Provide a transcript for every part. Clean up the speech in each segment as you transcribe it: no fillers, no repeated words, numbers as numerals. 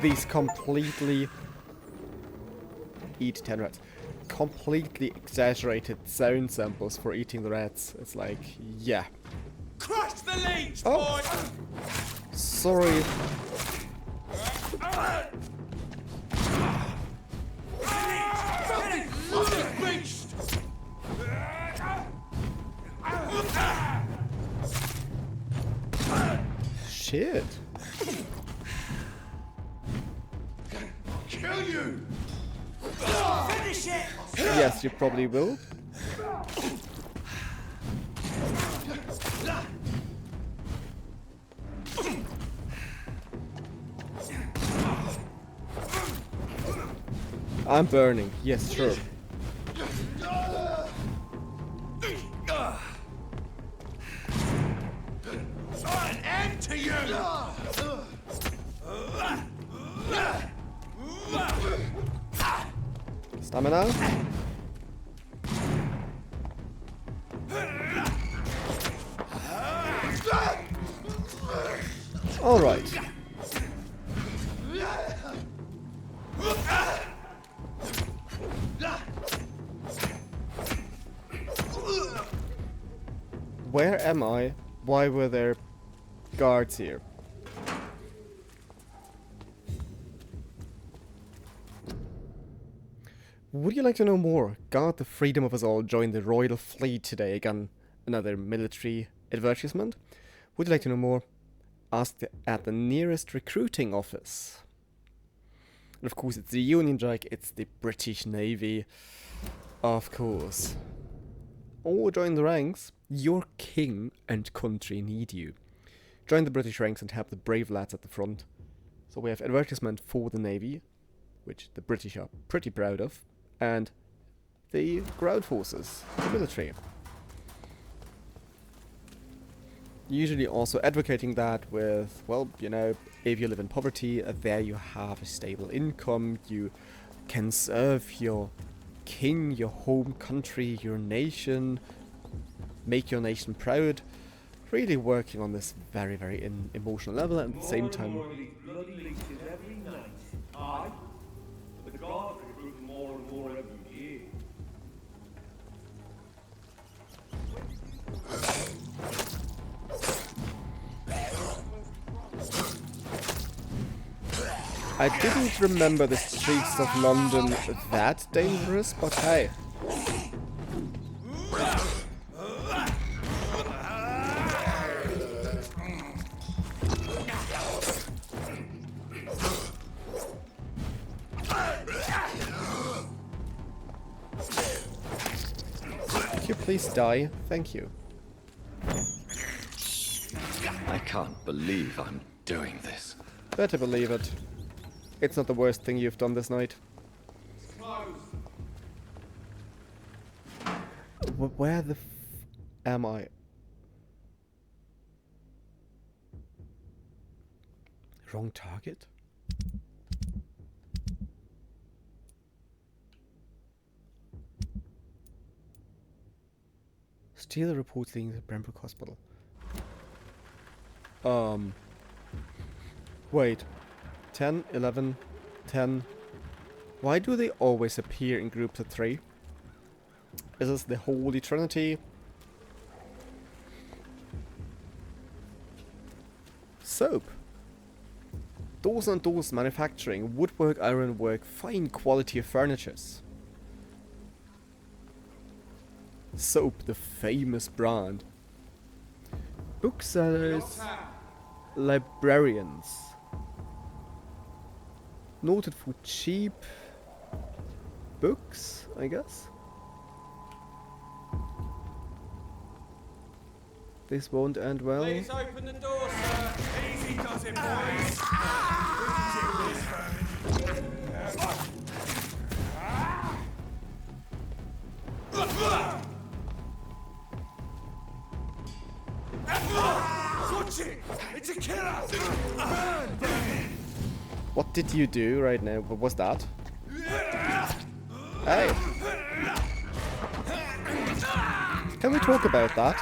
these completely... Eat 10 rats. Completely exaggerated sound samples for eating the rats. It's like, yeah. Crush the leech, boy! Sorry. Shit. Kill you! Finish it! Yes, you probably will. I'm burning. Yes, sure. An end to you! Stamina. All right. Where am I? Why were there guards here? Would you like to know more? Guard the freedom of us all join the royal fleet today. Again, another military advertisement. Would you like to know more? Ask at the nearest recruiting office. And of course, it's the Union Jack, it's the British Navy. Of course. Or join the ranks. Your king and country need you. Join the British ranks and help the brave lads at the front. So we have advertisement for the Navy, which the British are pretty proud of, and the ground forces, the military. Usually also advocating that with, well, you know, if you live in poverty, there you have a stable income, you can serve your king, your home country, your nation, make your nation proud. Really working on this very, very emotional level, and at the same time... I didn't remember the streets of London that dangerous, but hey. Could you please die? Thank you. I can't believe I'm doing this. Better believe it. It's not the worst thing you've done this night. Where the f am I? Wrong target? Steal reports leading to Brembrook Hospital. Wait. 10, 11, 10. Why do they always appear in groups of 3? Is this the Holy Trinity? Soap. Doors and doors manufacturing, woodwork, ironwork, fine quality of furnitures. Soap, the famous brand. Booksellers, librarians. Noted for cheap books, I guess. This won't end well. Please open the door, sir. Easy does it, boys. Watch it! It's a killer! What did you do right now? What was that? Hey! Can we talk about that?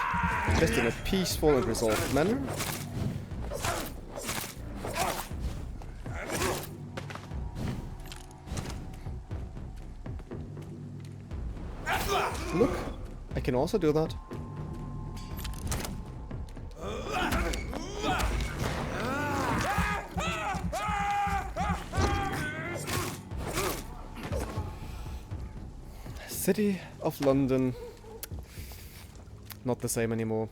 Just in a peaceful and resolved manner? I can also do that. City of London. Not the same anymore.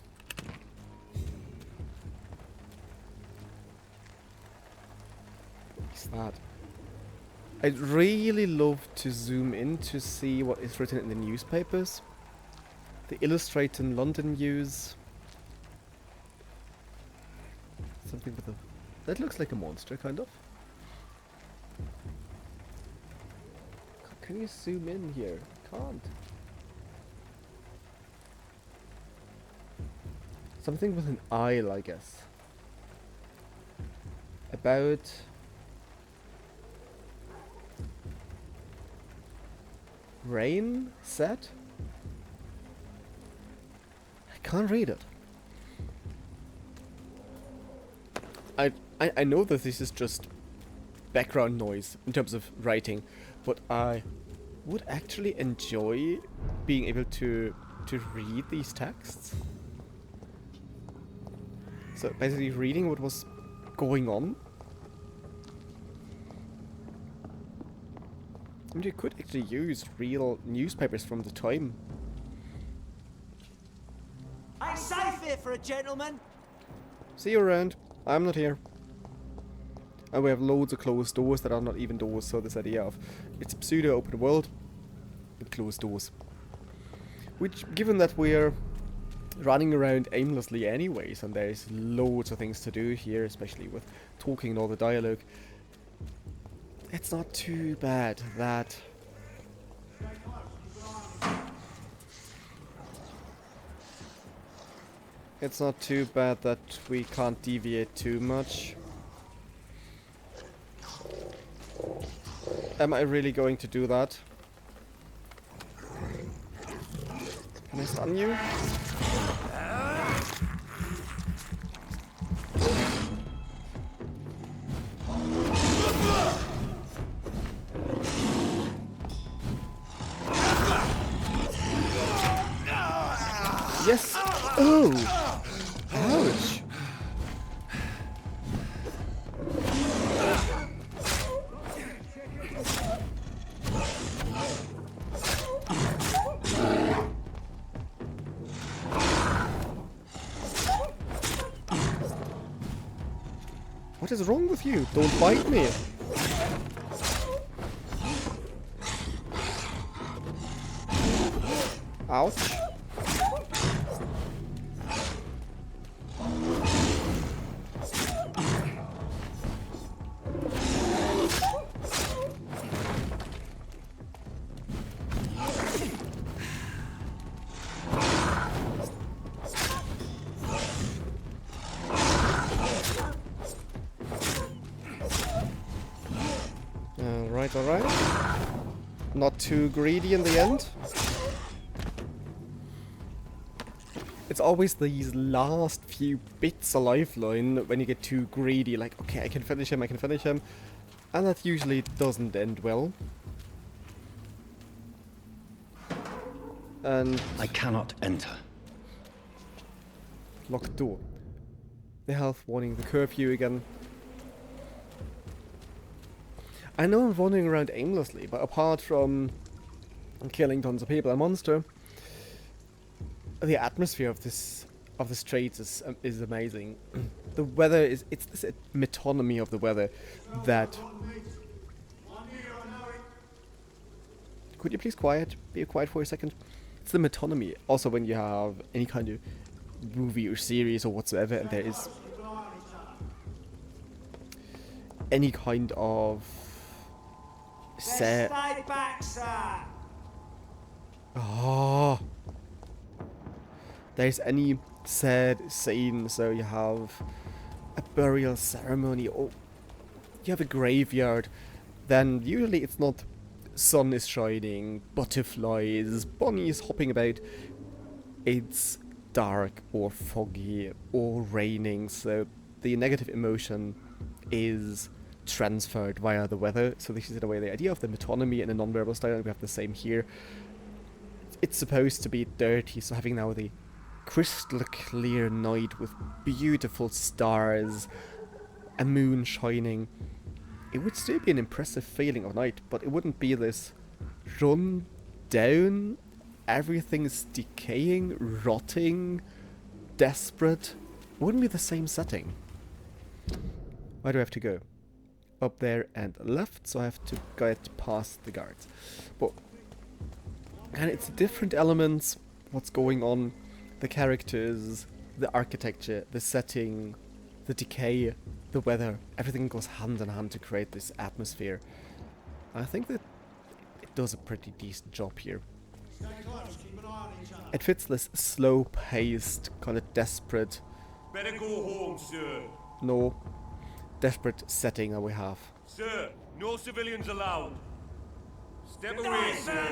What's that? I'd really love to zoom in to see what is written in the newspapers. The Illustrated London News. Something with a... That looks like a monster, kind of. Can you zoom in here? Can't. Something with an aisle, I guess. About... rain set? I can't read it. I know that this is just background noise in terms of writing, but I would actually enjoy being able to read these texts. So basically reading what was going on. I mean, you could actually use real newspapers from the time. I'm safe here for a gentleman. See you around. I'm not here. And we have loads of closed doors that are not even doors, so this idea of it's a pseudo open world with closed doors. Which, given that we're running around aimlessly anyways, and there's loads of things to do here, especially with talking and all the dialogue, it's not too bad that... It's not too bad that we can't deviate too much. Am I really going to do that? Can I stun you? Yes! Oh! Ouch! What is wrong with you? Don't bite me! Ouch. Alright. Not too greedy in the end. It's always these last few bits of lifeline when you get too greedy, like, okay, I can finish him, and that usually doesn't end well. And... I cannot enter. locked door. The health warning, the curfew again. I know I'm wandering around aimlessly, but apart from killing tons of people and monster, the atmosphere of the streets is amazing. The weather it's this metonymy of the weather that... Could you please be quiet for a second? It's the metonymy. Also when you have any kind of movie or series or whatsoever, and there is any kind of Stay back, sir. Oh, there's any sad scene, so you have a burial ceremony or you have a graveyard, then usually it's not sun is shining, butterflies, bunnies hopping about. It's dark or foggy or raining, so the negative emotion is transferred via the weather. So this is in a way the idea of the metonymy in a non-verbal style, and we have the same here. it's supposed to be dirty, so having now the crystal clear night with beautiful stars, a moon shining, it would still be an impressive feeling of night, but it wouldn't be this run down, everything's decaying, rotting, desperate. It wouldn't be the same setting. Where do I have to go? Up there and left, so I have to get past the guards. But and it's different elements, what's going on, the characters, the architecture, the setting, the decay, the weather, everything goes hand in hand to create this atmosphere. I think that it does a pretty decent job here. It fits this slow-paced, kind of desperate, Better go home, sir. no, desperate setting that we have. Sir, no civilians allowed. Step away, sir.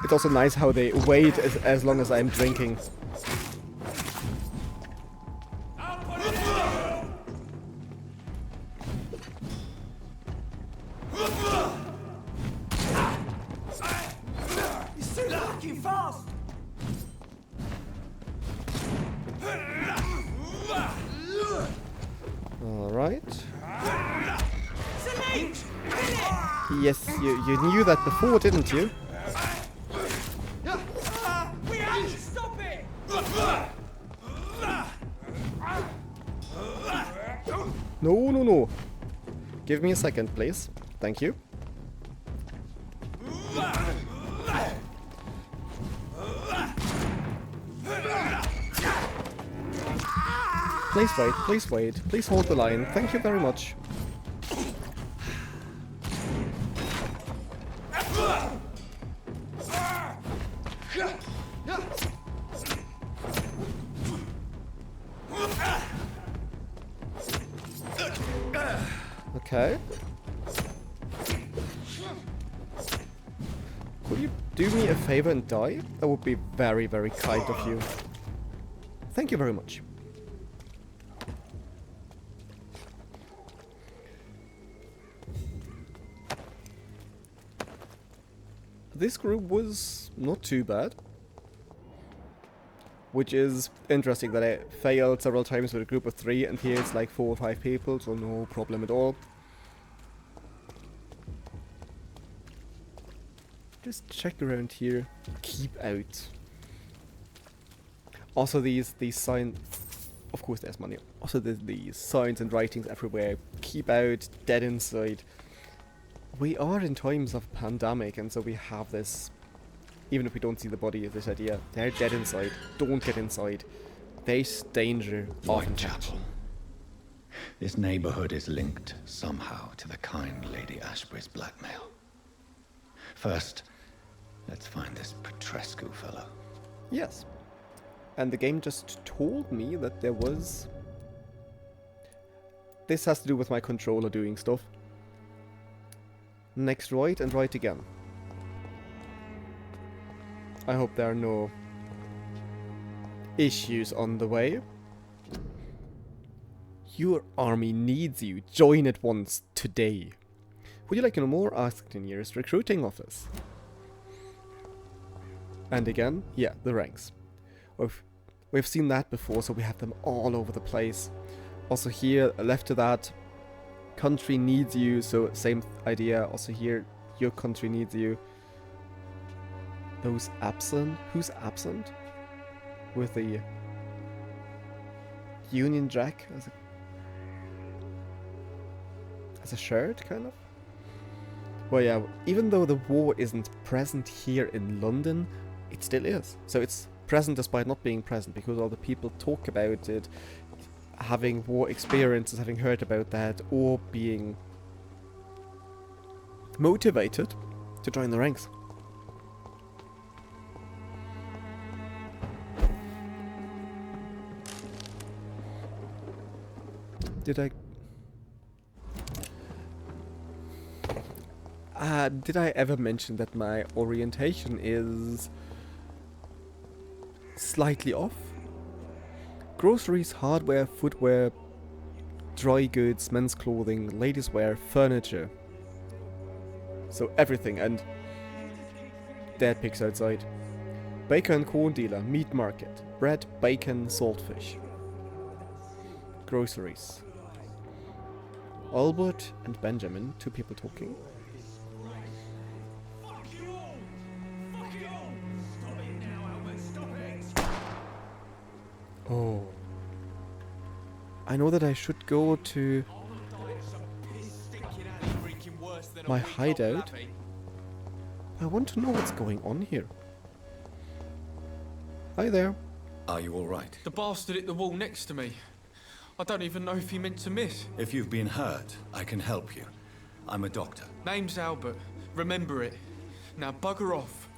It's also nice how they wait as long as I'm drinking. You're still fucking fast! Alright. Salute! Yes, you knew that before, didn't you? We have to stop it! No, no, no. Give me a second, please. Thank you. Please wait, please wait. Please hold the line. Thank you very much. Okay. Could you do me a favor and die? That would be very, very kind of you. Thank you very much. This group was not too bad. Which is interesting that I failed several times with a group of 3 and here it's like 4 or 5 people, so no problem at all. Just check around here. Keep out. Also these signs, of course there's money. Also there's these signs and writings everywhere. Keep out, dead inside. We are in times of pandemic and so we have this, even if we don't see the body, this idea, they're dead inside, don't get inside. Face danger of Whitechapel. This neighborhood is linked somehow to the kind Lady Ashbury's blackmail. First, let's find this Petrescu fellow. Yes. And the game just told me that there was... This has to do with my controller doing stuff. Next right and right again. I hope there are no issues on the way. Your army needs you. Join at once today. Would you like to know more? Ask the nearest recruiting office. And again, yeah, the ranks. We've seen that before, so we have them all over the place. Also here, left to that, country needs you, so same idea. Also here, your country needs you. Those absent? Who's absent? With the Union Jack as a shirt, kind of? Well, yeah, even though the war isn't present here in London, it still is. So it's present despite not being present, because all the people talk about it, having war experiences, having heard about that, or being motivated to join the ranks. Did I ever mention that my orientation is slightly off. Groceries, hardware, footwear, dry goods, men's clothing, ladies' wear, furniture. So everything, and dead pigs outside. Baker and corn dealer, meat market, bread, bacon, saltfish. Groceries. Albert and Benjamin, two people talking. Fuck you all! Fuck you all! Stop it now, Albert, stop it! Oh. I know that I should go to my hideout. I want to know what's going on here. Hi there. Are you all right? The bastard hit the wall next to me. I don't even know if he meant to miss. If you've been hurt, I can help you. I'm a doctor. Name's Albert. Remember it. Now bugger off.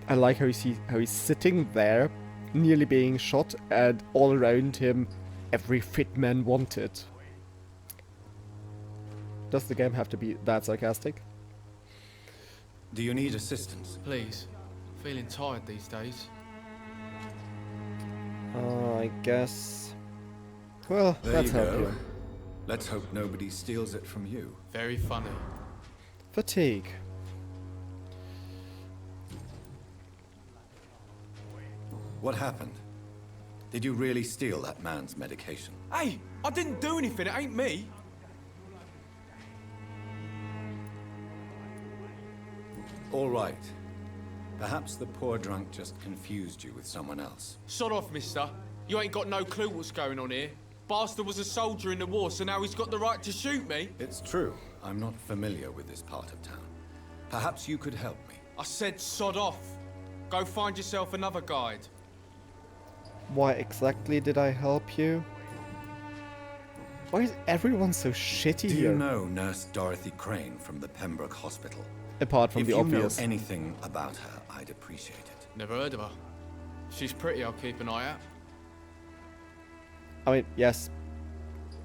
I like how he's sitting there, nearly being shot, and all around him, every fit man wanted. Does the game have to be that sarcastic? Do you need assistance? Please. Feeling tired these days. I guess... Well, There that's you go. helpful. Let's hope nobody steals it from you. Very funny. Fatigue. What happened? Did you really steal that man's medication? Hey! I didn't do anything, it ain't me! All right. Perhaps the poor drunk just confused you with someone else. Sod off, mister. You ain't got no clue what's going on here. Bastard was a soldier in the war, so now he's got the right to shoot me. It's true. I'm not familiar with this part of town. Perhaps you could help me. I said sod off. Go find yourself another guide. Why exactly did I help you? Why is everyone so shitty Do here? you know Nurse Dorothy Crane from the Pembroke Hospital? Apart from If the you obvious. know anything about her, I'd appreciate it. Never heard of her. She's pretty, I'll keep an eye out. I mean, yes.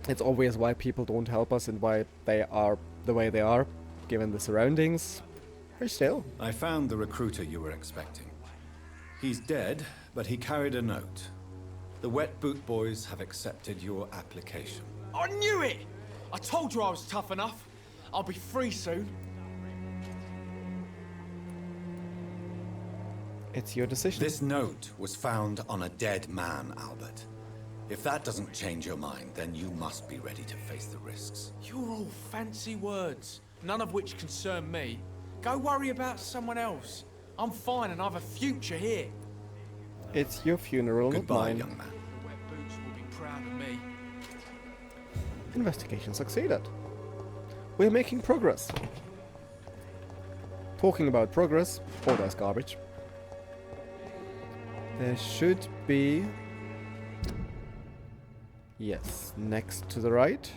It's obvious why people don't help us and why they are the way they are, given the surroundings. But still. I found the recruiter you were expecting. He's dead, but he carried a note. The Wet Boot Boys have accepted your application. I knew it! I told you I was tough enough. I'll be free soon. It's your decision. This note was found on a dead man, Albert. If that doesn't change your mind, then you must be ready to face the risks. You're all fancy words, none of which concern me. Go worry about someone else. I'm fine and I have a future here. It's your funeral, not Goodbye, mine. young man. The Wet Boots will be proud of me. Investigation succeeded. We're making progress. Talking about progress, oh, that's garbage. There should be... Yes, next to the right.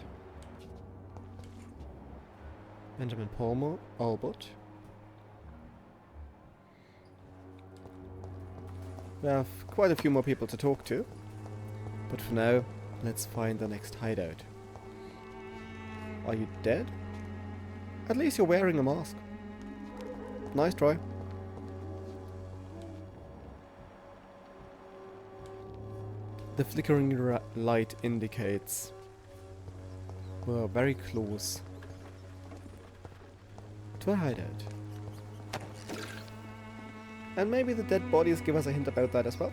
Benjamin Palmer, Albert. We have quite a few more people to talk to. But for now, let's find the next hideout. Are you dead? At least you're wearing a mask. Nice try. The flickering light indicates we're very close to a hideout. And maybe the dead bodies give us a hint about that as well.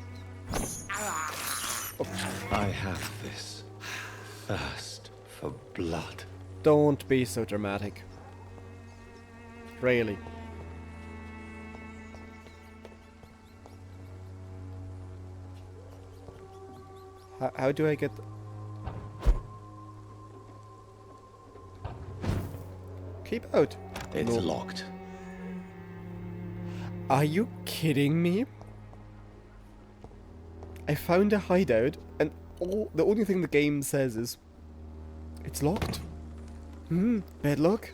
I have this thirst for blood. Don't be so dramatic. Really. How do I get... Keep out. It's No. locked. Are you kidding me? I found a hideout and the only thing the game says is it's locked. Bad luck.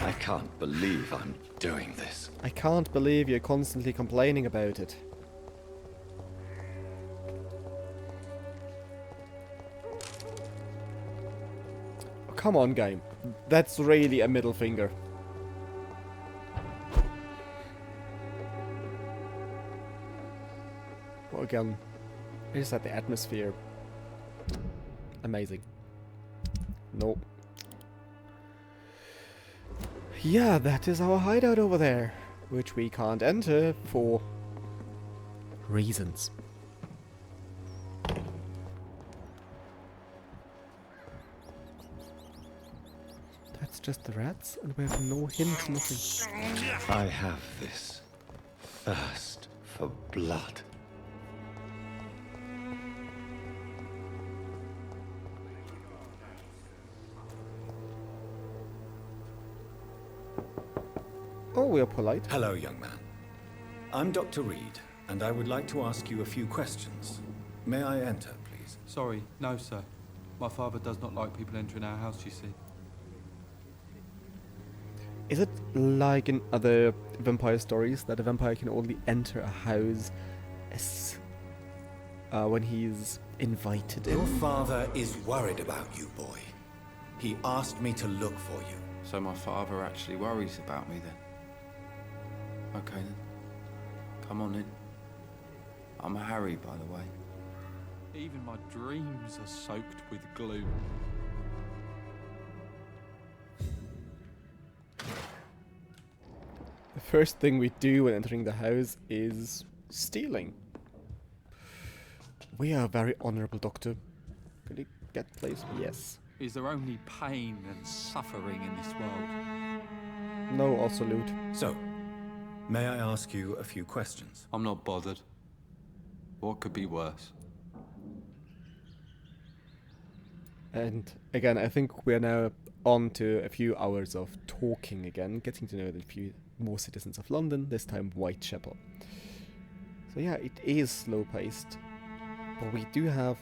I can't believe I'm doing this. I can't believe you're constantly complaining about it. Oh, come on, game. That's really a middle finger. Well, again, I just said the atmosphere. Amazing. Nope. Yeah, that is our hideout over there, which we can't enter for reasons. That's just the rats, and we have no hint, nothing. I have this thirst for blood. Oh, we are polite. Hello, young man. I'm Dr. Reid, and I would like to ask you a few questions. May I enter, please? Sorry, no, sir. My father does not like people entering our house, you see. Is it like in other vampire stories that a vampire can only enter a house as, when he's invited in? Your father is worried about you, boy. He asked me to look for you. So my father actually worries about me then? Okay then. Come on in. I'm Harry, by the way. Even my dreams are soaked with gloom. The first thing we do when entering the house is stealing. We are a very honorable doctor. Could you get place? Yes. Is there only pain and suffering in this world? No, also loot. So, may I ask you a few questions? I'm not bothered. What could be worse? And again, I think we're now on to a few hours of talking again, getting to know the few more citizens of London, this time Whitechapel. So yeah, it is slow-paced, but we do have...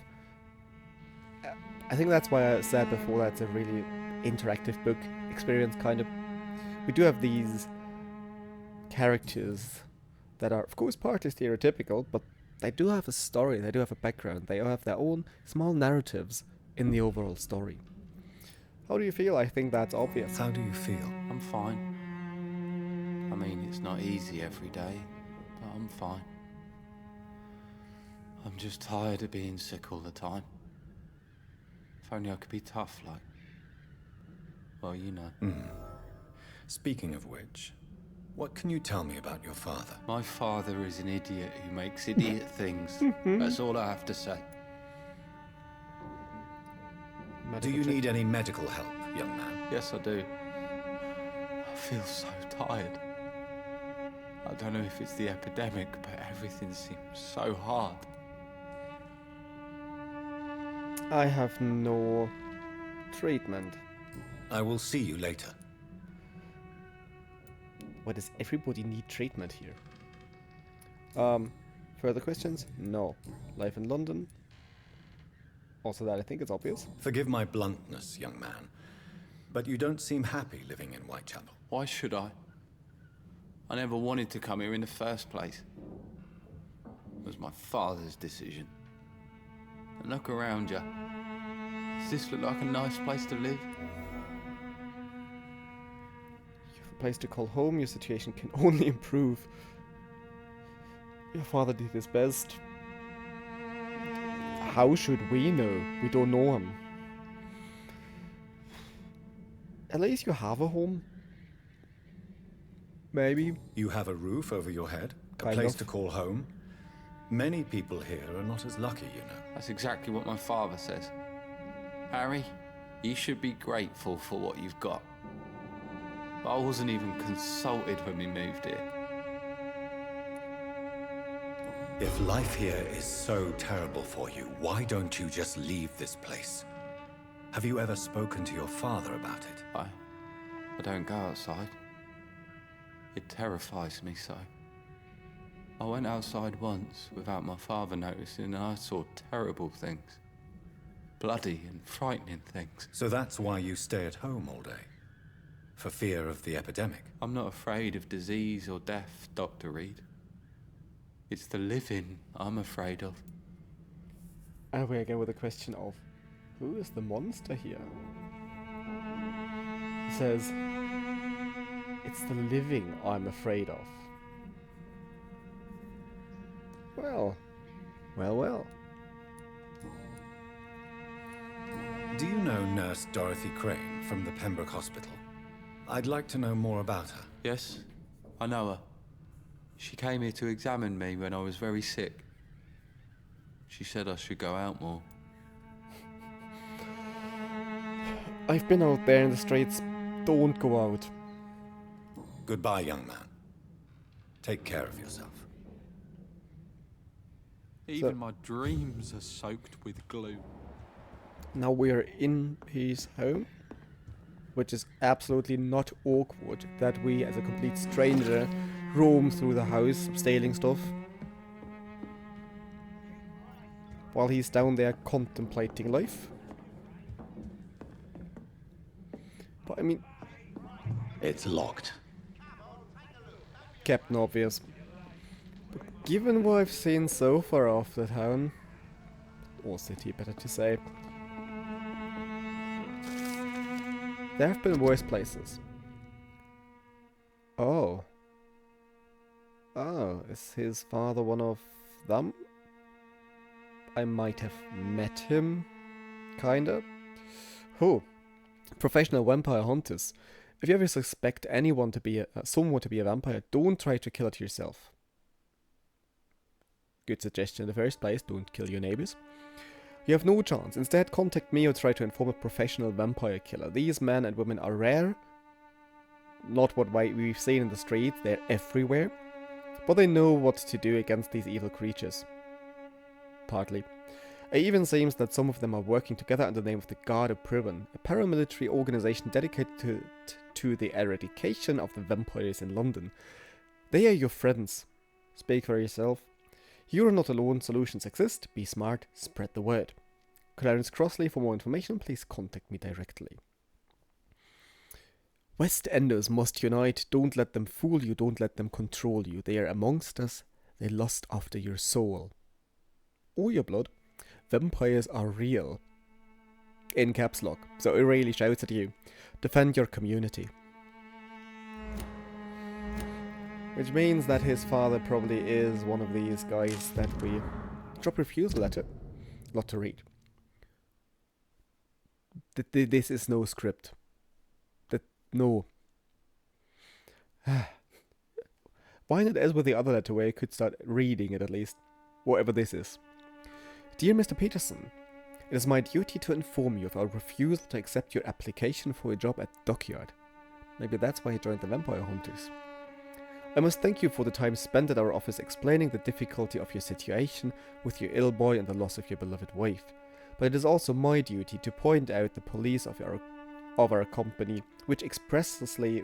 I think that's why I said before that's a really interactive book experience, kind of. We do have these characters that are, of course, partly stereotypical, but they do have a story, they do have a background, they have their own small narratives in the overall story. How do you feel? I think that's obvious. How do you feel? I'm fine. I mean, it's not easy every day, but I'm fine. I'm just tired of being sick all the time. If only I could be tough, like... Well, you know. Speaking of which, what can you tell me about your father? My father is an idiot who makes idiot things. That's all I have to say. Do you need any medical help, young man? Yes, I do. I feel so tired. I don't know if it's the epidemic, but everything seems so hard. I have no treatment. I will see you later. Why does everybody need treatment here? Further questions? No. Life in London? Also that I think is obvious. Forgive my bluntness, young man, but you don't seem happy living in Whitechapel. Why should I? I never wanted to come here in the first place. It was my father's decision. And look around you. Does this look like a nice place to live? You have a place to call home, your situation can only improve. Your father did his best. How should we know? We don't know him. At least you have a home. Maybe. You have a roof over your head, a Kind place of. to call home. Many people here are not as lucky, you know. That's exactly what my father says. Harry, you should be grateful for what you've got. But I wasn't even consulted when we moved here. If life here is so terrible for you, why don't you just leave this place? Have you ever spoken to your father about it? I don't go outside. It terrifies me so. I went outside once without my father noticing and I saw terrible things. Bloody and frightening things. So that's why you stay at home all day? For fear of the epidemic? I'm not afraid of disease or death, Dr. Reid. It's the living I'm afraid of. And we again with the question of, who is the monster here? He says, it's the living I'm afraid of. Well, Well, well. Do you know Nurse Dorothy Crane from the Pembroke Hospital? I'd like to know more about her. Yes, I know her. She came here to examine me when I was very sick. She said I should go out more. I've been out there in the streets. Don't go out. Goodbye, young man. Take care of yourself. Even my dreams are soaked with glue. Now we are in his home, which is absolutely not awkward that we, as a complete stranger, roam through the house, stealing stuff, while he's down there contemplating life. But I mean, It's locked. Captain Obvious. But given what I've seen so far of the town, or city better to say, there have been worse places. Oh. Oh, is his father one of them? I might have met him. Kinda. Who? Professional vampire hunters. If you ever suspect anyone to be someone to be a vampire, don't try to kill it yourself. Good suggestion in the first place, don't kill your neighbors. You have no chance. Instead, contact me or try to inform a professional vampire killer. These men and women are rare. Not what we've seen in the streets, they're everywhere. But they know what to do against these evil creatures. Partly. It even seems that some of them are working together under the name of the Guard of Privon, a paramilitary organization dedicated to the eradication of the vampires in London. They are your friends. Speak for yourself. You are not alone, solutions exist, be smart, spread the word. Clarence Crossley, for more information, please contact me directly. West Enders must unite, don't let them fool you, don't let them control you. They are amongst us, they lust after your soul. Or your blood. Vampires are real. In caps lock, so it really shouts at you. Defend your community. Which means that his father probably is one of these guys that we drop refusal letter. Lot to read. This is no script. No. Why not as with the other letter where I could start reading it at least? Whatever this is. Dear Mr. Peterson, it is my duty to inform you of our refusal to accept your application for a job at Dockyard. Maybe that's why he joined the Vampire Hunters. I must thank you for the time spent at our office explaining the difficulty of your situation with your ill boy and the loss of your beloved wife. But it is also my duty to point out the police of our company, which expressly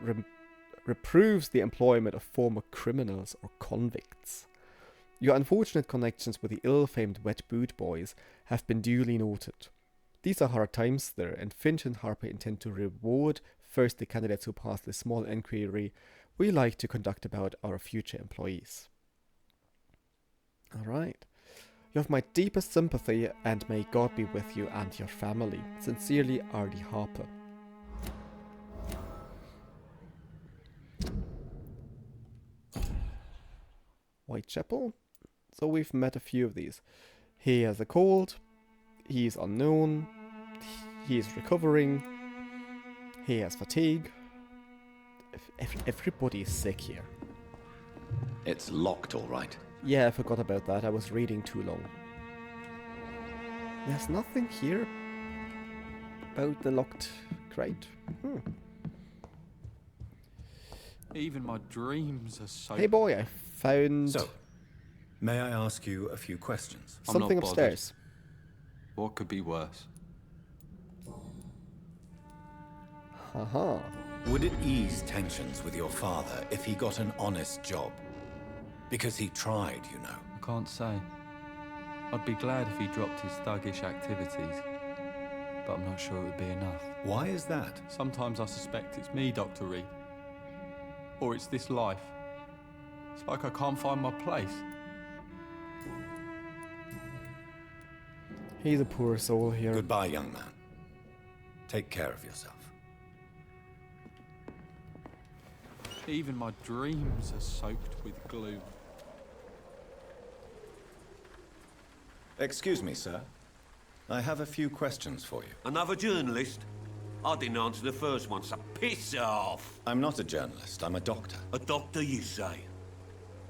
reproves the employment of former criminals or convicts. Your unfortunate connections with the ill-famed Wet Boot Boys have been duly noted. These are hard times there, and Finch and Harper intend to reward first the candidates who pass the small inquiry we like to conduct about our future employees. Alright. You have my deepest sympathy, and may God be with you and your family. Sincerely, R.D. Harper. Whitechapel? So we've met a few of these. He has a cold, he's unknown, he is recovering, he has fatigue. Everybody is sick here. It's locked, all right. Yeah, I forgot about that. I was reading too long. There's nothing here about the locked crate. Even my dreams are so... Hey boy, I found So, may I ask you a few questions? I'm not something bothered. upstairs. What could be worse? Haha. Would it ease tensions with your father if he got an honest job? Because he tried, you know. I can't say. I'd be glad if he dropped his thuggish activities, but I'm not sure it would be enough. Why is that? Sometimes I suspect it's me, Dr. Reid. Or it's this life. It's like I can't find my place. He's a poor soul here. Goodbye, young man. Take care of yourself. Even my dreams are soaked with glue. Excuse me, sir. I have a few questions for you. Another journalist? I didn't answer the first one, so piss off. I'm not a journalist, I'm a doctor. A doctor, you say?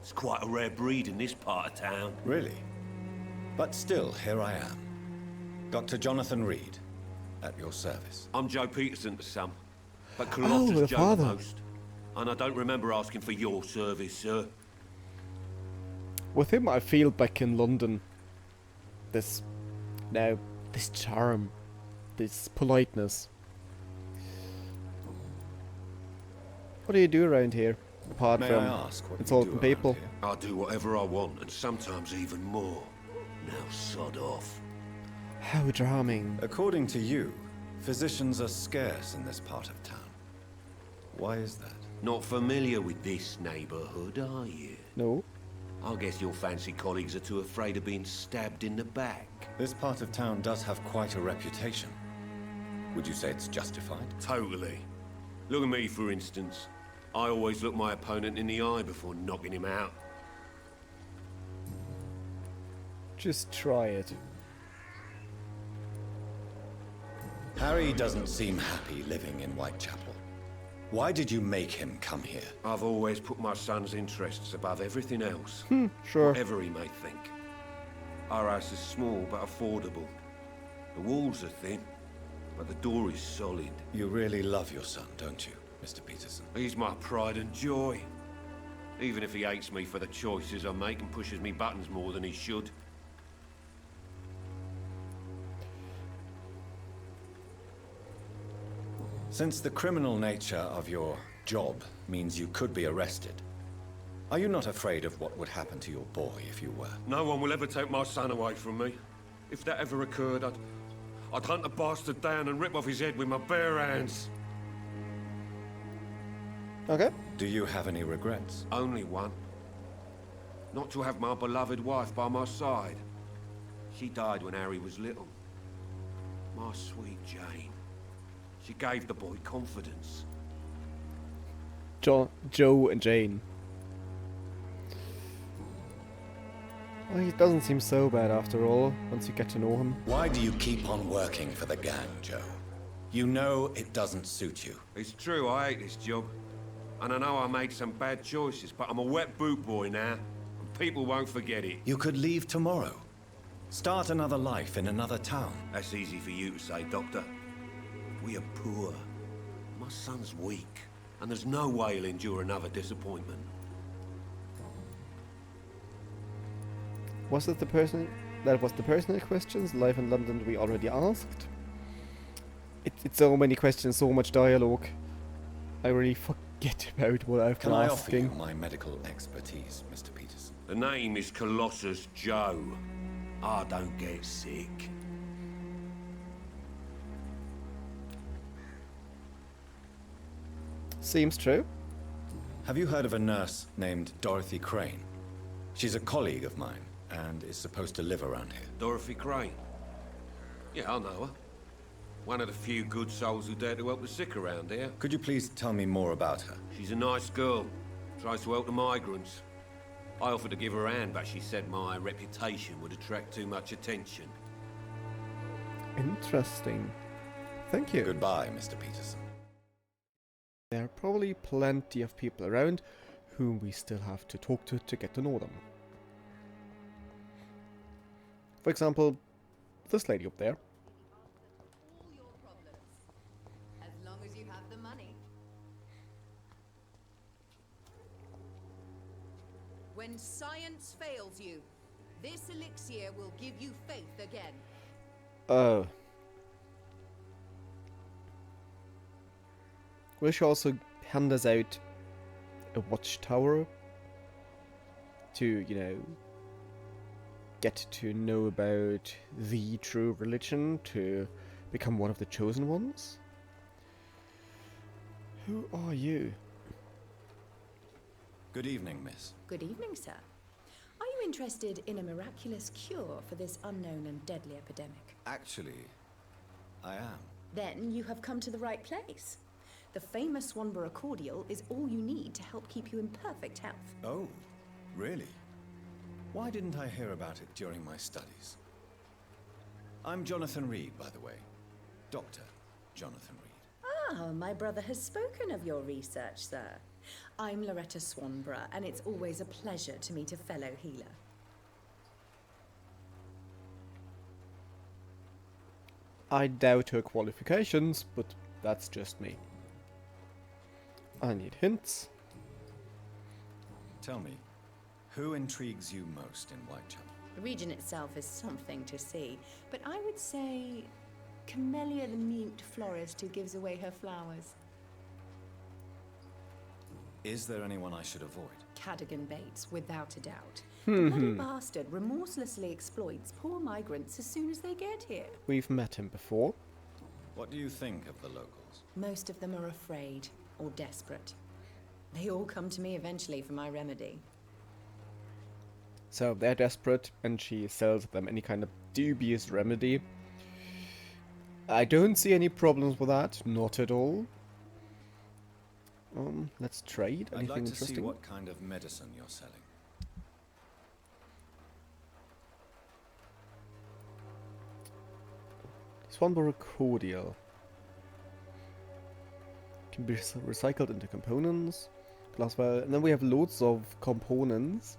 It's quite a rare breed in this part of town. Really? But still, here I am. Dr. Jonathan Reid, at your service. I'm Joe Peterson to some, but the Colossus Joe father. the most. And I don't remember asking for your service, sir. With him, I feel back in London. This charm, this politeness. What do you do around here, apart May from I ask what you insulting do around people? here? I do whatever I want, and sometimes even more. Now sod off. How charming. According to you, physicians are scarce in this part of town. Why is that? Not familiar with this neighborhood, are you? No. I guess your fancy colleagues are too afraid of being stabbed in the back. This part of town does have quite a reputation. Would you say it's justified? Totally. Look at me, for instance. I always look my opponent in the eye before knocking him out. Just try it. Harry doesn't seem happy living in Whitechapel. Why did you make him come here? I've always put my son's interests above everything else. Sure. Whatever he may think. Our house is small but affordable. The walls are thin, but the door is solid. You really love your son, don't you, Mr. Peterson? He's my pride and joy. Even if he hates me for the choices I make and pushes me buttons more than he should. Since the criminal nature of your job means you could be arrested, are you not afraid of what would happen to your boy if you were? No one will ever take my son away from me. If that ever occurred, I'd hunt the bastard down and rip off his head with my bare hands. Okay. Do you have any regrets? Only one. Not to have my beloved wife by my side. She died when Harry was little. My sweet Jane. She gave the boy confidence. Joe and Jane. Well, he doesn't seem so bad after all, once you get to know him. Why do you keep on working for the gang, Joe? You know it doesn't suit you. It's true, I hate this job. And I know I made some bad choices, but I'm a wet boot boy now. And people won't forget it. You could leave tomorrow. Start another life in another town. That's easy for you to say, Doctor. We are poor. My son's weak. And there's no way he'll endure another disappointment. Was it the person that was the personal questions? Life in London we already asked. It's so many questions, so much dialogue. I really forget about what I've Can been I offer you asking. my medical expertise, Mr. Peterson? The name is Colossus Joe. I don't get sick. Seems true. Have you heard of a nurse named Dorothy Crane? She's a colleague of mine and is supposed to live around here. Dorothy Crane. Yeah, I know her. One of the few good souls who dare to help the sick around here. Could you please tell me more about her? She's a nice girl. Tries to help the migrants. I offered to give her a hand, but she said my reputation would attract too much attention. Interesting. Thank you. Goodbye, Mr. Peterson. There are probably plenty of people around whom we still have to talk to get to know them. For example, this lady up there. All your problems, as long as you have the money. When science fails you, this elixir will give you faith again. Oh. Will she also hand us out a watchtower to, you know, get to know about the true religion, to become one of the chosen ones? Who are you? Good evening, miss. Good evening, sir. Are you interested in a miraculous cure for this unknown and deadly epidemic? Actually, I am. Then you have come to the right place. The famous Swanborough cordial is all you need to help keep you in perfect health. Oh, really? Why didn't I hear about it during my studies? I'm Jonathan Reid, by the way. Dr. Jonathan Reid. Ah, my brother has spoken of your research, sir. I'm Loretta Swanborough, and it's always a pleasure to meet a fellow healer. I doubt her qualifications, but that's just me. I need hints. Tell me, who intrigues you most in Whitechapel? The region itself is something to see, but I would say Camellia the mute florist who gives away her flowers. Is there anyone I should avoid? Cadogan Bates, without a doubt. The bloody bastard remorselessly exploits poor migrants as soon as they get here. We've met him before. What do you think of the locals? Most of them are afraid or desperate. They all come to me eventually for my remedy. So they're desperate, and she sells them any kind of dubious remedy. I don't see any problems with that, not at all. Let's trade. I'd Anything like to interesting? see what kind of medicine you're selling. Swanborough cordial. Can be recycled into components. Glassware. And then we have loads of components.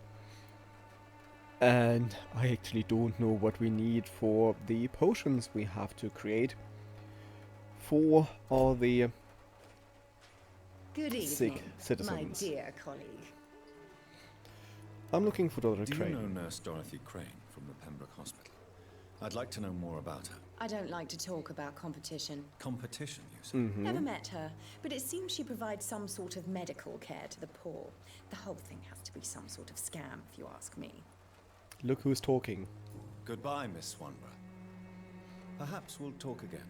And I actually don't know what we need for the potions we have to create for all the Good evening, sick citizens. my dear colleague. I'm looking for Dr. Do you Crane. know Nurse Dorothy Crane from the Pembroke Hospital? I'd like to know more about her. I don't like to talk about competition. Competition, you say? Never met her, but it seems she provides some sort of medical care to the poor. The whole thing has to be some sort of scam, if you ask me. Look who's talking. Goodbye, Miss Swanborough. Perhaps we'll talk again.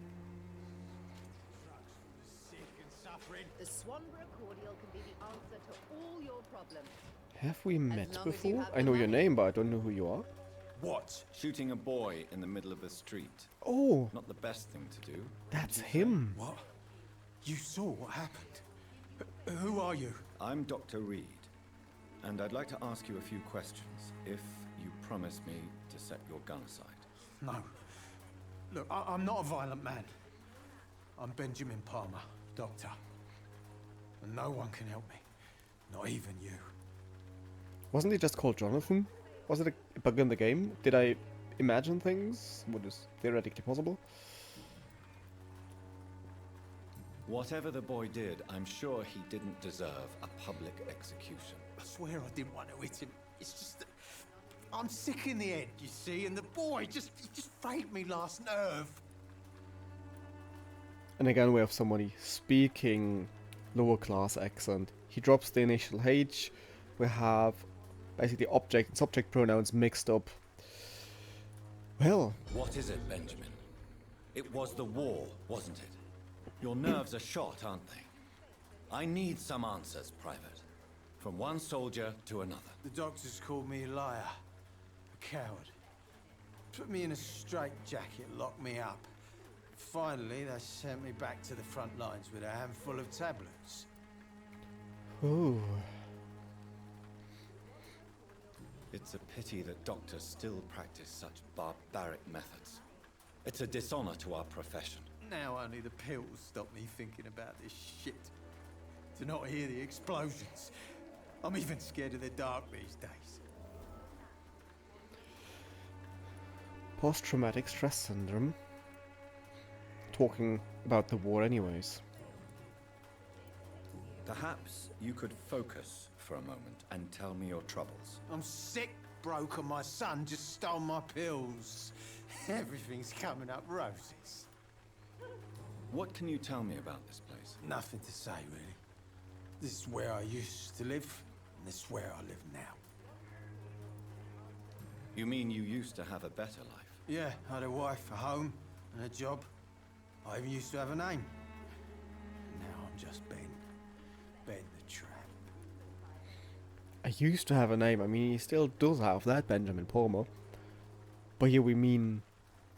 Sick and suffering. The Swanborough cordial can be the answer to all your problems. Have we met long as you before? have I the know your money. name, but I don't know who you are. What? Shooting a boy in the middle of the street. Oh, Not the best thing to do. that's him. What? You saw what happened? Who are you? I'm Dr. Reid, and I'd like to ask you a few questions, if you promise me to set your gun aside. No. Look, I'm not a violent man. I'm Benjamin Palmer, doctor. And no one can help me. Not even you. Wasn't he just called Jonathan? Was it a bug in the game? Did I imagine things? What is theoretically possible? Whatever the boy did, I'm sure he didn't deserve a public execution. I swear I didn't want to hit him. It's just that I'm sick in the head, you see, and the boy he just failed me last nerve. And again, we have somebody speaking lower class accent. He drops the initial H. We have basically object and subject pronouns mixed up. Well, What is it, Benjamin? It was the war, wasn't it? Your nerves are shot, aren't they? I need some answers, Private. From one soldier to another. The doctors called me a liar, a coward. Put me in a straitjacket, locked me up. Finally, they sent me back to the front lines with a handful of tablets. ooh, It's a pity that doctors still practice such barbaric methods. It's a dishonor to our profession. Now only the pills stop me thinking about this shit. To not hear the explosions. I'm even scared of the dark these days. post-traumatic stress syndrome. Talking about the war anyways. Perhaps you could focus for a moment and tell me your troubles. I'm sick, broke, and my son just stole my pills. Everything's coming up roses. What can you tell me about this place? Nothing to say, really. This is where I used to live, and this is where I live now. You mean you used to have a better life? Yeah, I had a wife, a home, and a job. I even used to have a name. Now I'm just Ben. Ben the Tramp. I used to have a name. I mean, he still does have that, Benjamin Palmer. But here we mean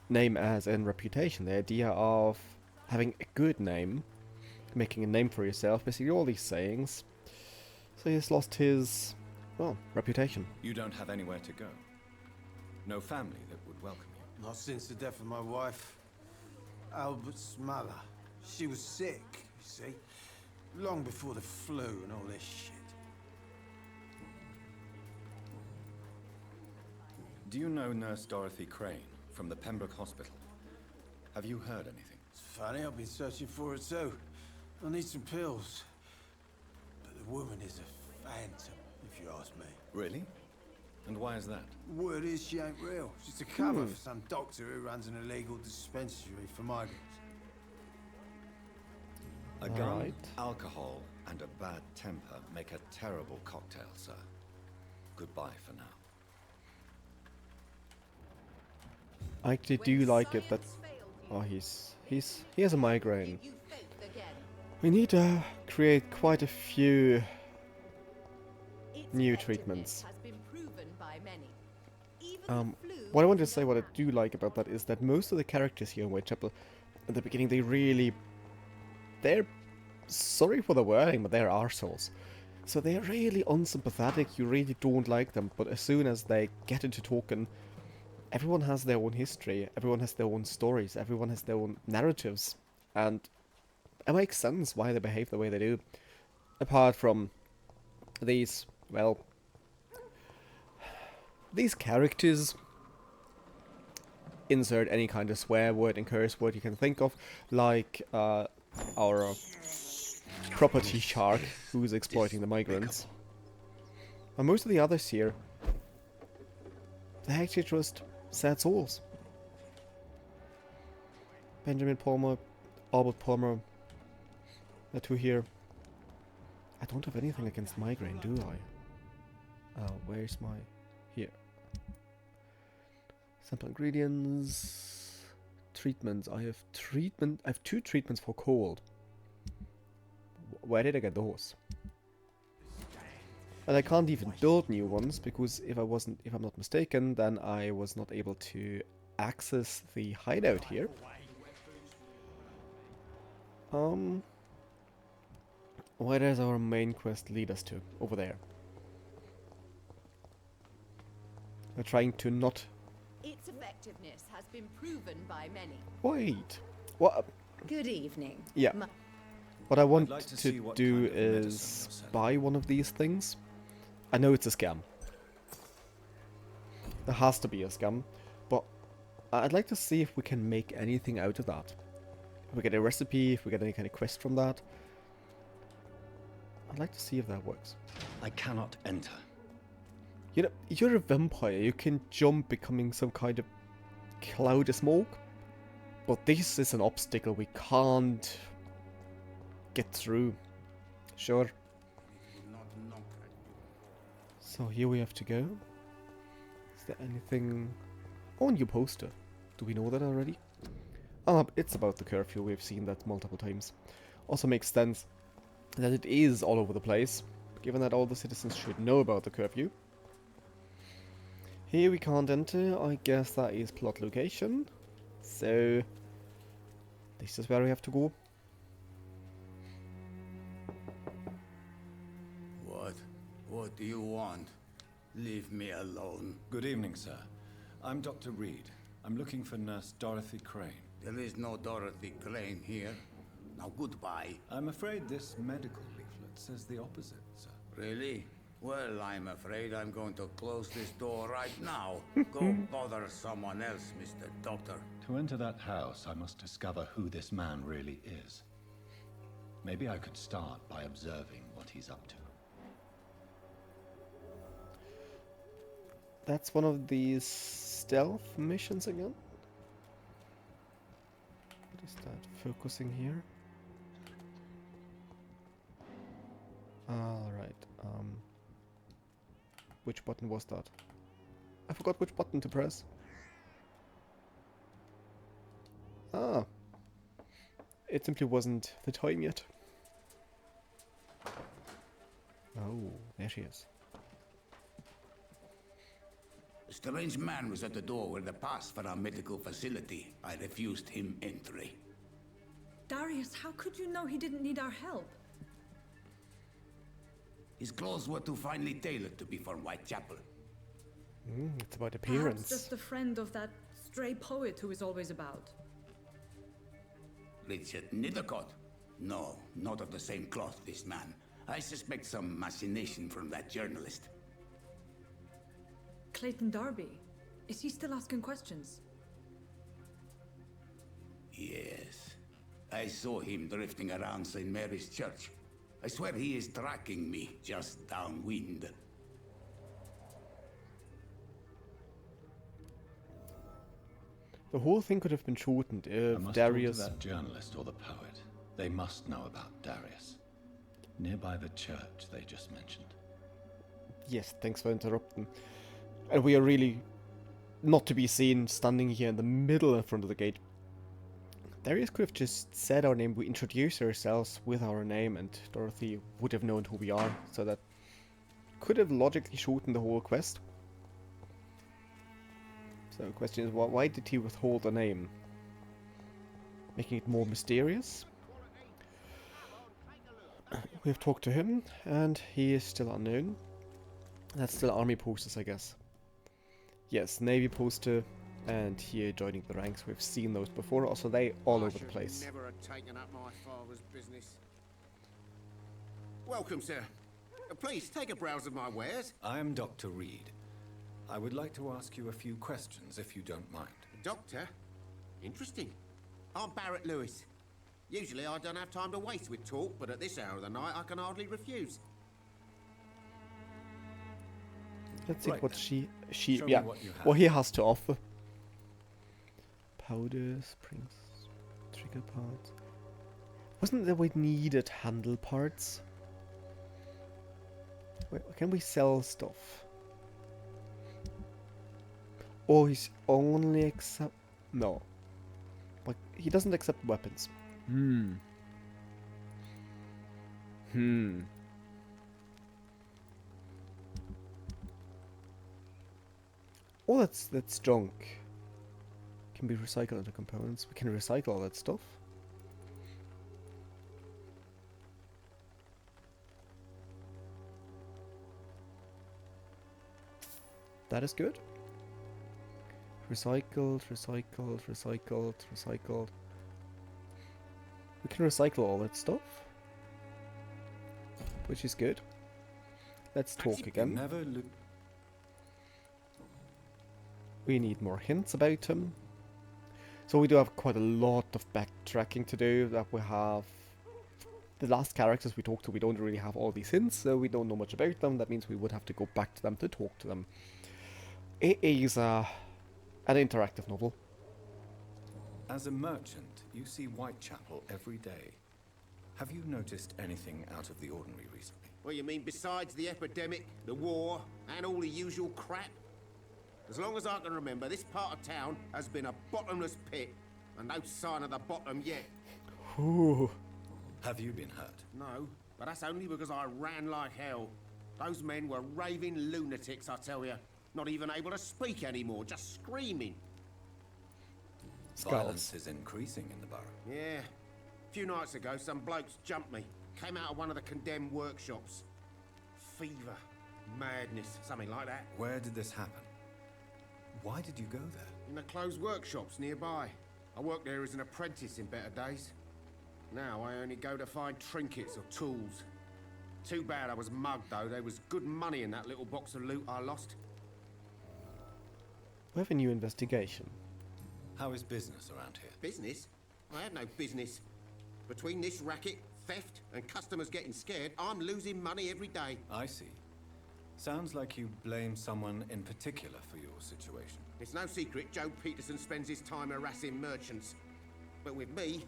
name as in reputation. The idea of having a good name, making a name for yourself, basically all these sayings. So he's lost his, well, reputation. You don't have anywhere to go. No family that would welcome Not since the death of my wife, Albert's mother. She was sick, you see. Long before the flu and all this shit. Do you know Nurse Dorothy Crane from the Pembroke Hospital? Have you heard anything? It's funny, I've been searching for her too. I need some pills. But the woman is a phantom, if you ask me. Really? And why is that? Word is she ain't real. She's a cover for some doctor who runs an illegal dispensary for migrants. A gun, Alright. alcohol, and a bad temper make a terrible cocktail, sir. Goodbye for now. I actually do like it that... Oh, he has a migraine. We need to create quite a few new treatments. What I wanted to say, what I do like about that is that most of the characters here in Whitechapel, at the beginning, they're sorry for the wording, but they're arseholes. So they're really unsympathetic, you really don't like them, but as soon as they get into talking, everyone has their own history, everyone has their own stories, everyone has their own narratives, and it makes sense why they behave the way they do. Apart from these, well, these characters, insert any kind of swear word and curse word you can think of, like our property shark who's exploiting the migrants. And most of the others here, they're actually just sad souls. Benjamin Palmer, Albert Palmer, the two here. I don't have anything against migraine, do I? Where's my... Here. Sample ingredients. Treatments. I have two treatments for cold. Where did I get those? And I can't even build new ones because if I'm not mistaken, then I was not able to access the hideout here. Where does our main quest lead us to? Over there. We're trying to not... Its effectiveness has been proven by many. Wait. What? Good evening. Yeah. What I want like to to see what do kind of medicine is you're selling. buy one of these things. I know it's a scam. There has to be a scam. But I'd like to see if we can make anything out of that. If we get a recipe, if we get any kind of quest from that. I'd like to see if that works. I cannot enter. You know, you're a vampire. You can jump becoming some kind of cloud of smoke. But this is an obstacle we can't get through. Sure. So here we have to go. Is there anything... Oh, new poster. Do we know that already? It's about the curfew. We've seen that multiple times. Also makes sense that it is all over the place, given that all the citizens should know about the curfew. Here we can't enter. I guess that is plot location. So this is where we have to go. What do you want? Leave me alone. Good evening, sir. I'm Dr. Reid. I'm looking for Nurse Dorothy Crane. There is no Dorothy Crane here. Now goodbye. I'm afraid this medical leaflet says the opposite, sir. Really? Well, I'm afraid I'm going to close this door right now. Go bother someone else, Mr. Doctor. To enter that house, I must discover who this man really is. Maybe I could start by observing what he's up to. That's one of these stealth missions again. What is that? Focusing here. Alright, which button was that? I forgot which button to press. Ah. It simply wasn't the time yet. Oh, there she is. A strange man was at the door with a pass for our medical facility. I refused him entry. Darius, how could you know he didn't need our help? His clothes were too finely tailored to be from Whitechapel. It's about appearance. Perhaps just a friend of that stray poet who is always about? Richard Nethercott? No, not of the same cloth, this man. I suspect some machination from that journalist. Clayton Darby. Is he still asking questions? Yes. I saw him drifting around St. Mary's Church. I swear he is tracking me just downwind. The whole thing could have been shortened I if must Darius... talk to that journalist or the poet. They must know about Darius. Nearby the church they just mentioned. Yes, thanks for interrupting. And we are really not to be seen standing here in the middle in front of the gate. Darius could have just said our name, we introduced ourselves with our name, and Dorothy would have known who we are, so that could have logically shortened the whole quest. So the question is, why did he withhold the name? Making it more mysterious? We've talked to him, and he is still unknown. That's still army posters, I guess. Yes, navy poster, and here joining the ranks. We've seen those before, also they all over the place. Never have taken up my father's business. Welcome, sir. Please take a browse of my wares. I am Dr. Reid. I would like to ask you a few questions, if you don't mind. Doctor? Interesting. I'm Barrett Lewis. Usually I don't have time to waste with talk, but at this hour of the night I can hardly refuse. Let's see what she Show me yeah, what you have. what he has to offer. Powder, springs, trigger parts. Wasn't there we needed handle parts? Wait, can we sell stuff? Or he's only accept... No. But he doesn't accept weapons. Oh, that's junk. Can be recycled into components. We can recycle all that stuff. That is good. Recycled, recycled, recycled, recycled. We can recycle all that stuff, which is good. Let's talk again. Never look. We need more hints about him. So we do have quite a lot of backtracking to do. That we have the last characters we talked to. We don't really have all these hints, so we don't know much about them. That means we would have to go back to them to talk to them. It is an interactive novel. As a merchant, you see Whitechapel every day. Have you noticed anything out of the ordinary recently? What you mean besides the epidemic, the war, and all the usual crap? As long as I can remember, this part of town has been a bottomless pit, and no sign of the bottom yet. Ooh. Have you been hurt? No, but that's only because I ran like hell. Those men were raving lunatics, I tell you. Not even able to speak anymore, just screaming. Violence is increasing in the borough. Yeah. A few nights ago, some blokes jumped me. Came out of one of the condemned workshops. Fever, madness, something like that. Where did this happen? Why did you go there? In the closed workshops nearby. I worked there as an apprentice in better days. Now I only go to find trinkets or tools. Too bad I was mugged, though. There was good money in that little box of loot I lost. We have a new investigation. How is business around here? Business? I have no business. Between this racket, theft, and customers getting scared, I'm losing money every day. I see. Sounds like you blame someone in particular for your situation. It's no secret Joe Peterson spends his time harassing merchants. But with me,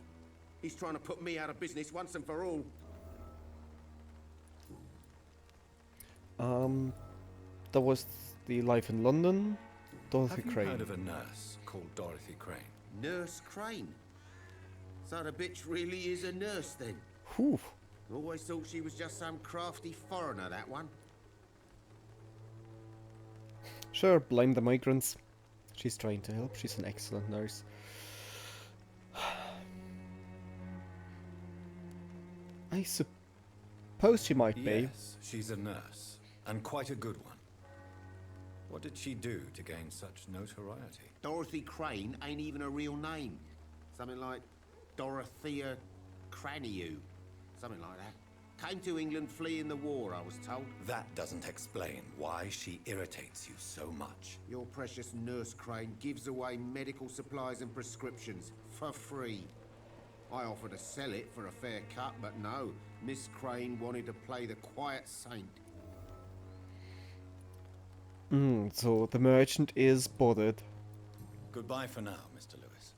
he's trying to put me out of business once and for all. There was the life in London. Dorothy Have you Crane. heard of a nurse called Dorothy Crane? Nurse Crane? So the bitch really is a nurse then? Whew. Always thought she was just some crafty foreigner, that one. Sure, blame the migrants. She's trying to help. She's an excellent nurse. I suppose she might be. Yes, she's a nurse, and quite a good one. What did she do to gain such notoriety? Dorothy Crane ain't even a real name. Something like Dorothea Craniu. Something like that. Came to England fleeing the war, I was told. That doesn't explain why she irritates you so much. Your precious Nurse Crane gives away medical supplies and prescriptions for free. I offered to sell it for a fair cut, but no. Miss Crane wanted to play the quiet saint. So the merchant is bothered Goodbye for now, Mr. Lewis.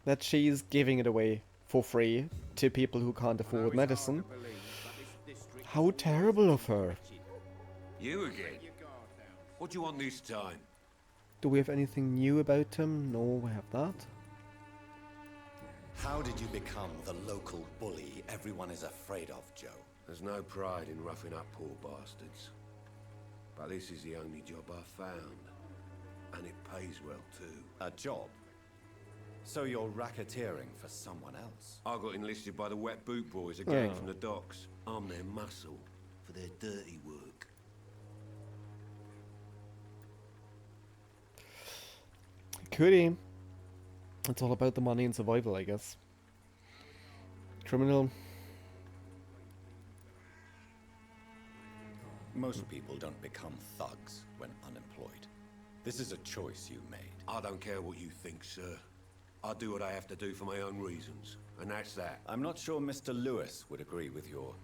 that she's giving it away for free to people who can't afford medicine. How terrible of her. You again? What do you want this time? Do we have anything new about him? No, we have that. How did you become the local bully everyone is afraid of, Joe? There's no pride in roughing up poor bastards. But this is the only job I've found. And it pays well too. A job? So you're racketeering for someone else? I got enlisted by the Wet Boot Boys, a gang Oh. from the docks. I'm their muscle for their dirty work. Could he? It's all about the money and survival, I guess. Criminal. Most people don't become thugs when unemployed. This is a choice you made. I don't care what you think, sir. I do what I have to do for my own reasons, and that's that. I'm not sure Mr. Lewis would agree with your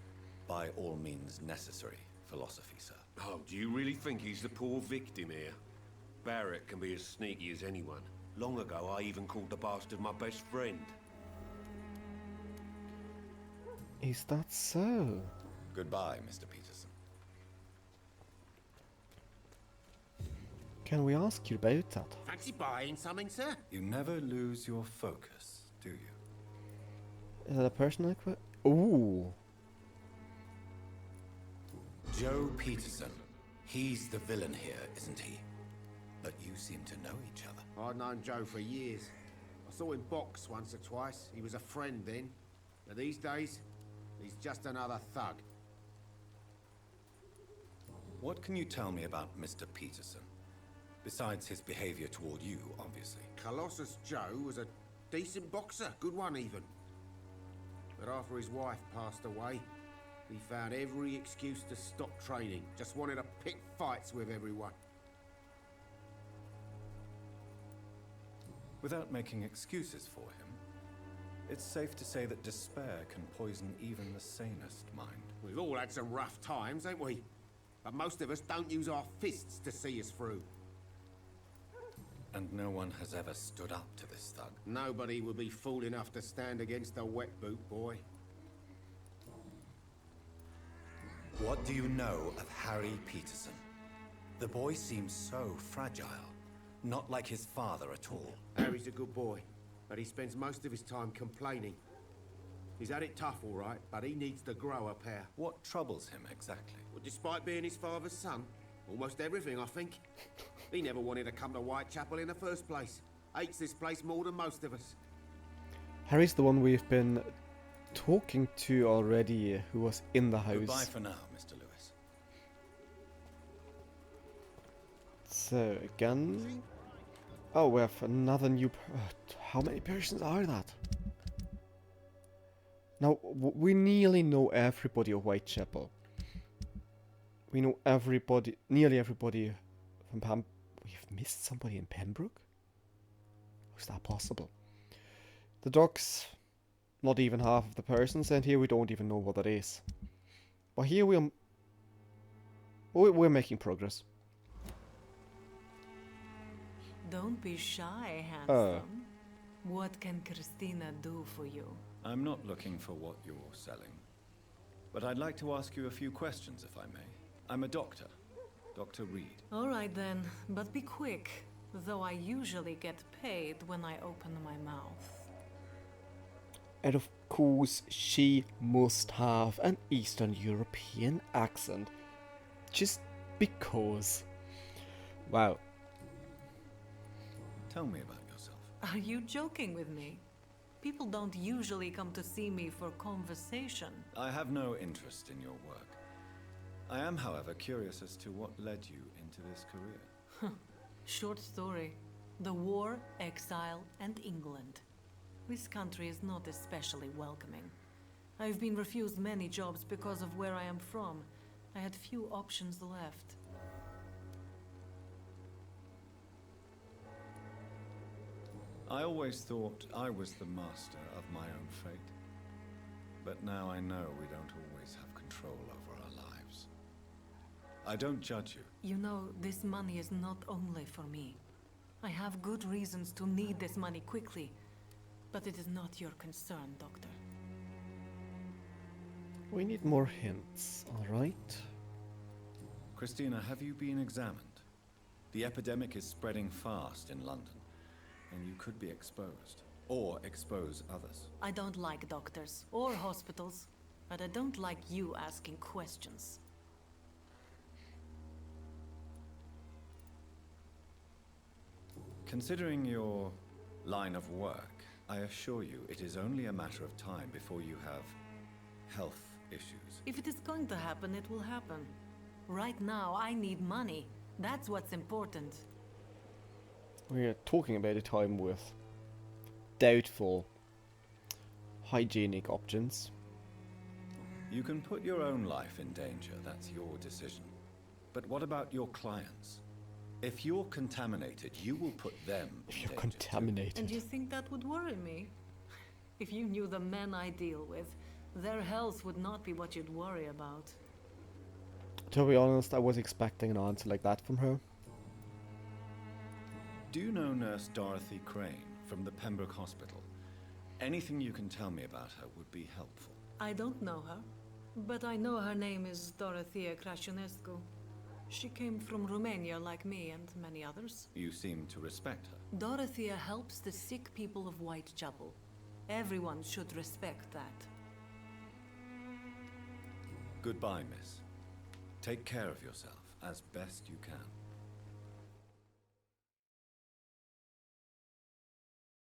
by all means necessary philosophy, sir. Oh, do you really think he's the poor victim here? Barrett can be as sneaky as anyone. Long ago, I even called the bastard my best friend. Is that so? Goodbye, Mr. Peterson. Can we ask you about that? Fancy buying something, sir? You never lose your focus, do you? Is that a personal question? Ooh. Joe Peterson. He's the villain here, isn't he? But you seem to know each other. I'd known Joe for years. I saw him box once or twice. He was a friend then. But these days, he's just another thug. What can you tell me about Mr. Peterson? Besides his behavior toward you, obviously. Colossus Joe was a decent boxer, good one even. But after his wife passed away, he found every excuse to stop training. Just wanted to pick fights with everyone. Without making excuses for him, it's safe to say that despair can poison even the sanest mind. We've all had some rough times, ain't we? But most of us don't use our fists to see us through. And no one has ever stood up to this thug. Nobody would be fool enough to stand against a wet boot boy. What do you know of Harry Peterson? The boy seems so fragile. Not like his father at all. Harry's a good boy, but he spends most of his time complaining. He's had it tough, all right, but he needs to grow a pair. What troubles him exactly? Well, despite being his father's son, almost everything, I think. He never wanted to come to Whitechapel in the first place. Hates this place more than most of us. Harry's the one we've been talking to already, who was in the house. Goodbye for now, Mr. Lewis. So, again... Oh, we have another new... how many persons are that? Now, we nearly know everybody of Whitechapel. We know everybody, nearly everybody from We've missed somebody in Pembroke? How is that possible? The docks, not even half of the persons, and here we don't even know what that is. But here we're making progress. Don't be shy, handsome. What can Christina do for you? I'm not looking for what you're selling. But I'd like to ask you a few questions, if I may. I'm a doctor. Dr. Reid. All right then, but be quick. Though I usually get paid when I open my mouth. And of course, she must have an Eastern European accent. Just because. Wow. Tell me about yourself. Are you joking with me? People don't usually come to see me for conversation. I have no interest in your work. I am, however, curious as to what led you into this career. Short story. The war, exile, and England. This country is not especially welcoming. I've been refused many jobs because of where I am from. I had few options left. I always thought I was the master of my own fate. But now I know we don't always have control over our lives. I don't judge you. You know, this money is not only for me. I have good reasons to need this money quickly, but it is not your concern, Doctor. We need more hints, alright? Christina, have you been examined? The epidemic is spreading fast in London, and you could be exposed, or expose others. I don't like doctors or hospitals, but I don't like you asking questions. Considering your line of work, I assure you it is only a matter of time before you have health issues. If it is going to happen, it will happen. Right now, I need money. That's what's important. We're talking about a time with doubtful hygienic options. You can put your own life in danger, that's your decision. But what about your clients? If you're contaminated, you will put them in danger. You're contaminated. And you think that would worry me? If you knew the men I deal with, their health would not be what you'd worry about. To be honest, I was expecting an answer like that from her. Do you know Nurse Dorothy Crane from the Pembroke Hospital? Anything you can tell me about her would be helpful. I don't know her, but I know her name is Dorothea Crăciunescu. She came from Romania like me and many others. You seem to respect her. Dorothea helps the sick people of Whitechapel. Everyone should respect that. Goodbye, miss. Take care of yourself as best you can.